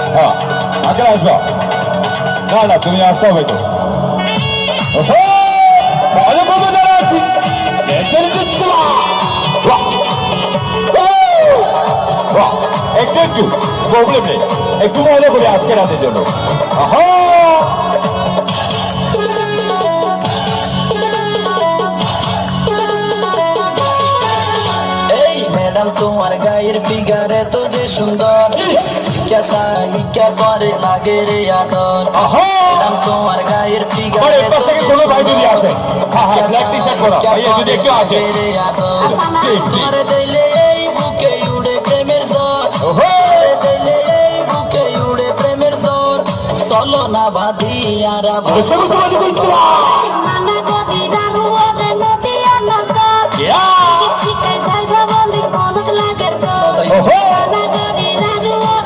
হ্যাঁ আগে আসবা না না তুমি আসতে হবে তো ভালো মতো যারা আছি একটু একটু প্রবলেম নেই একটু মজা করি আজকে রাতের জন্য এই ম্যাডাম তোমার গায়ের ফিগারে তো যে সুন্দর কেসা হিকা করে লাগে রে আদর ম্যাডাম তোমার গায়ের ফিগারে তো যে সুন্দর রে আদর তোরে দিলে এই বুকে উড়ে প্রেমের ঝড় তোরে দিলে এই বুকে উড়ে প্রেমের ঝড় চলো না বাঁধি আর